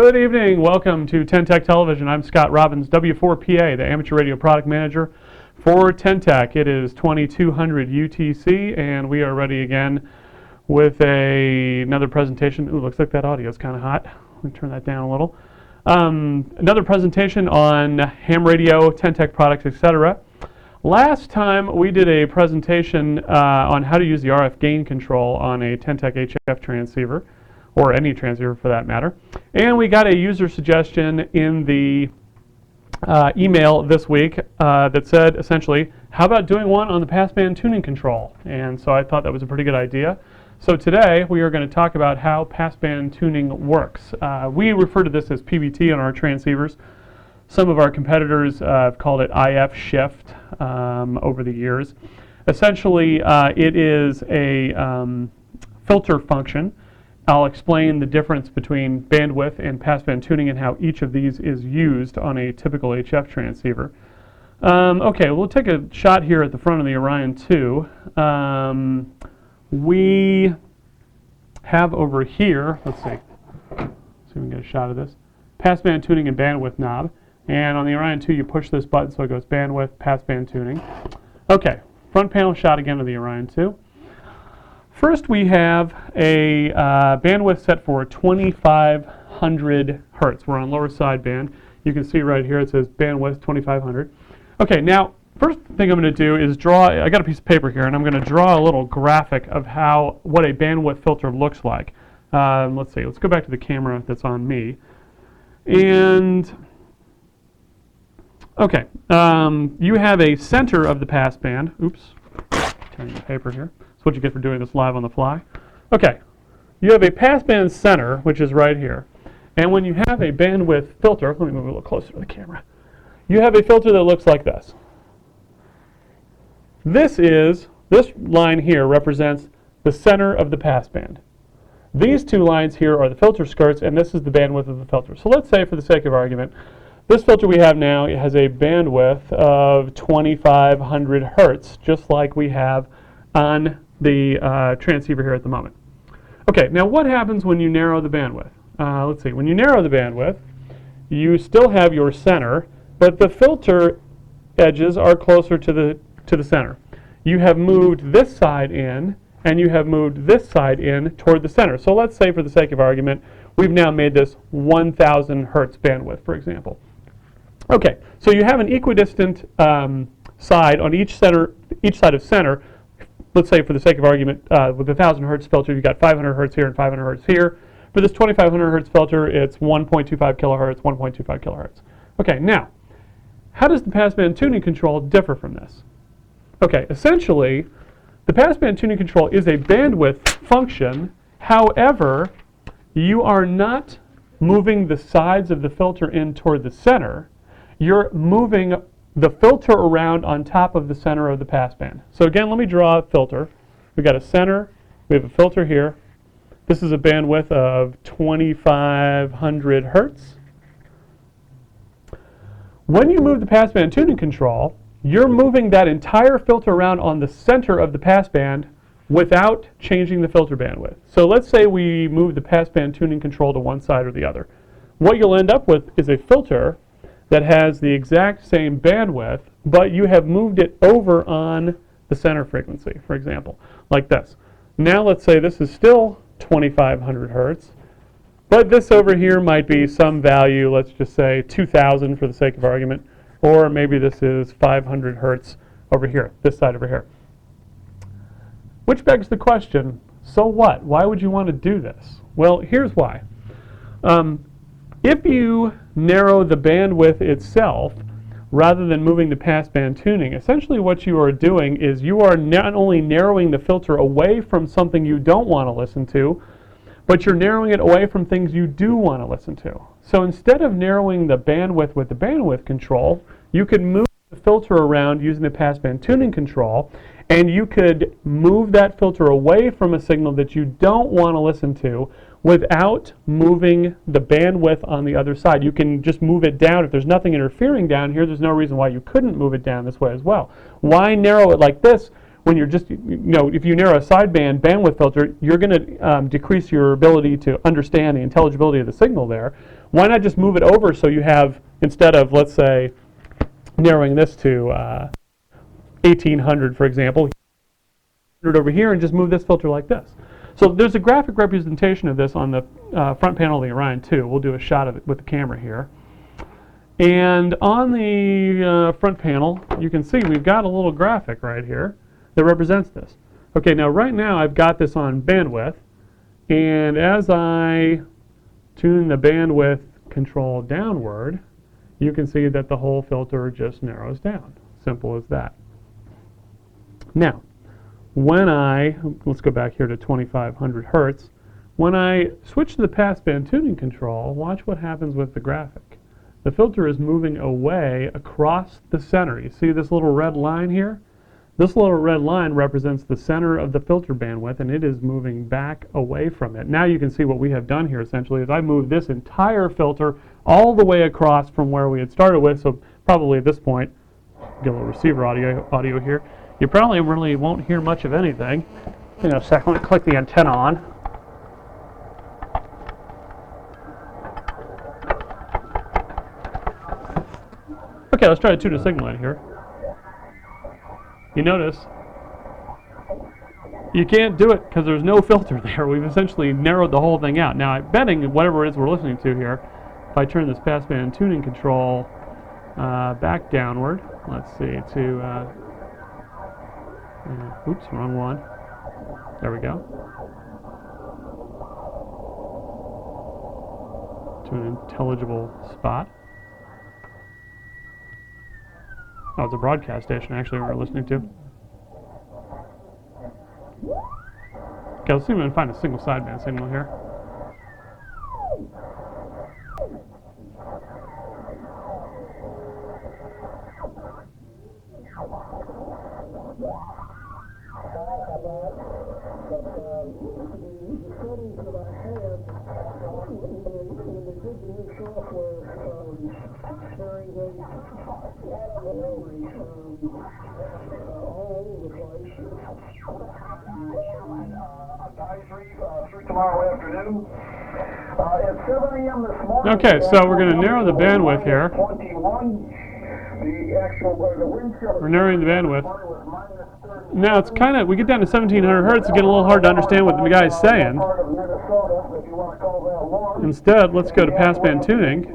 Good evening. Welcome to ten-tec Television. I'm Scott Robbins, W4PA, the Amateur Radio Product Manager for ten-tec. It is 2200 UTC, and we are ready again with another presentation. Ooh, looks like that audio is kind of hot. Let me turn that down a little. Another presentation on ham radio, ten-tec products, etc. Last time we did a presentation on how to use the RF gain control on a ten-tec HF transceiver, or any transceiver for that matter. And we got a user suggestion in the email this week that said essentially, how about doing one on the passband tuning control? And so I thought that was a pretty good idea. So today we are going to talk about how passband tuning works. We refer to this as PBT on our transceivers. Some of our competitors have called it IF shift over the years. Essentially, it is a filter function. I'll explain the difference between bandwidth and passband tuning and how each of these is used on a typical HF transceiver. Okay, we'll take a shot here at the front of the Orion 2. We have over here, let's see if we can get a shot of this, passband tuning and bandwidth knob. And on the Orion 2, you push this button so it goes bandwidth, passband tuning. Okay, front panel shot again of the Orion 2. First, we have a bandwidth set for 2500 hertz. We're on lower sideband. You can see right here it says bandwidth 2500. Okay, now, first thing I'm going to do is draw, I got a piece of paper here, and I'm going to draw a little graphic of what a bandwidth filter looks like. Let's see, let's go back to the camera that's on me. And, okay, you have a center of the passband. Oops, turning the paper here. That's what you get for doing this live on the fly. Okay, you have a passband center, which is right here. And when you have a bandwidth filter, let me move a little closer to the camera. You have a filter that looks like this. This line here represents the center of the passband. These two lines here are the filter skirts, and this is the bandwidth of the filter. So let's say, for the sake of argument, this filter we have now has a bandwidth of 2500 hertz, just like we have on the transceiver here at the moment. Okay, now what happens when you narrow the bandwidth? Let's see, when you narrow the bandwidth, you still have your center, but the filter edges are closer to the center. You have moved this side in, and you have moved this side in toward the center. So let's say, for the sake of argument, we've now made this 1000 hertz bandwidth, for example. Okay, so you have an equidistant side on each side of center. Let's say, for the sake of argument, with the 1000 hertz filter, you've got 500 hertz here and 500 hertz here. For this 2500 hertz filter, it's 1.25 kilohertz, 1.25 kilohertz. Okay, now, how does the passband tuning control differ from this? Okay, essentially, the passband tuning control is a bandwidth function. However, you are not moving the sides of the filter in toward the center. You're moving the filter around on top of the center of the passband. So again, let me draw a filter. We've got a center, we have a filter here. This is a bandwidth of 2500 hertz. When you move the passband tuning control, you're moving that entire filter around on the center of the passband without changing the filter bandwidth. So let's say we move the passband tuning control to one side or the other. What you'll end up with is a filter that has the exact same bandwidth, but you have moved it over on the center frequency, for example, like this. Now let's say this is still 2500 hertz, but this over here might be some value, let's just say 2000 for the sake of argument, or maybe this is 500 hertz over here, this side over here. Which begs the question, so what? Why would you want to do this? Well, here's why. If you narrow the bandwidth itself, rather than moving the passband tuning, essentially what you are doing is you are not only narrowing the filter away from something you don't want to listen to, but you're narrowing it away from things you do want to listen to. So instead of narrowing the bandwidth with the bandwidth control, you could move the filter around using the passband tuning control, and you could move that filter away from a signal that you don't want to listen to without moving the bandwidth on the other side. You can just move it down. If there's nothing interfering down here, there's no reason why you couldn't move it down this way as well. Why narrow it like this when you're just, if you narrow a sideband bandwidth filter, you're going to decrease your ability to understand the intelligibility of the signal there. Why not just move it over so you have, instead of, let's say, narrowing this to 1800, for example, over here and just move this filter like this. So there's a graphic representation of this on the front panel of the Orion 2. We'll do a shot of it with the camera here. And on the front panel, you can see we've got a little graphic right here that represents this. Okay, now right now I've got this on bandwidth, and as I tune the bandwidth control downward, you can see that the whole filter just narrows down. Simple as that. Now, let's go back here to 2500 hertz. When I switch to the passband tuning control, watch what happens with the graphic. The filter is moving away across the center. You see this little red line here? This little red line represents the center of the filter bandwidth, and it is moving back away from it. Now you can see what we have done here essentially is I moved this entire filter all the way across from where we had started with, so probably at this point, get a little receiver audio here. You probably really won't hear much of anything. Hang on a second, let me click the antenna on. Okay, let's try to tune a signal in here. You notice you can't do it because there's no filter there. We've essentially narrowed the whole thing out. Now, I'm betting whatever it is we're listening to here, if I turn this passband tuning control back downward, let's see, to, oops, wrong one. There we go. To an intelligible spot. Oh, it's a broadcast station, actually, we're listening to. Okay, let's see if we can find a single sideband signal here. Tomorrow afternoon at 7 a.m. this morning. Okay, so we're going to narrow the bandwidth here. 21. We're narrowing the bandwidth. Now it's kind of, we get down to 1700 hertz, it's getting a little hard to understand what the guy's saying. Instead, let's go to passband tuning.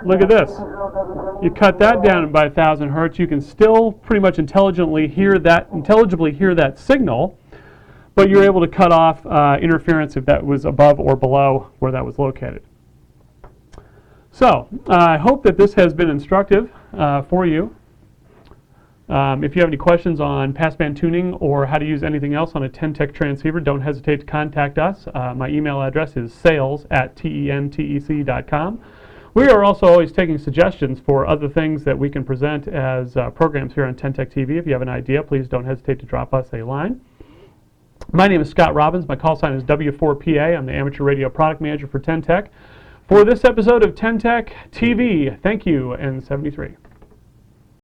Look at this. You cut that down by 1000 hertz, you can still pretty much intelligibly hear that signal, but you're able to cut off interference if that was above or below where that was located. So, I hope that this has been instructive for you. If you have any questions on passband tuning or how to use anything else on a ten-tec transceiver, don't hesitate to contact us. My email address is sales@tentec.com. We are also always taking suggestions for other things that we can present as programs here on ten-tec TV. If you have an idea, please don't hesitate to drop us a line. My name is Scott Robbins. My call sign is W4PA. I'm the Amateur Radio Product Manager for ten-tec. For this episode of ten-tec TV, thank you, and 73.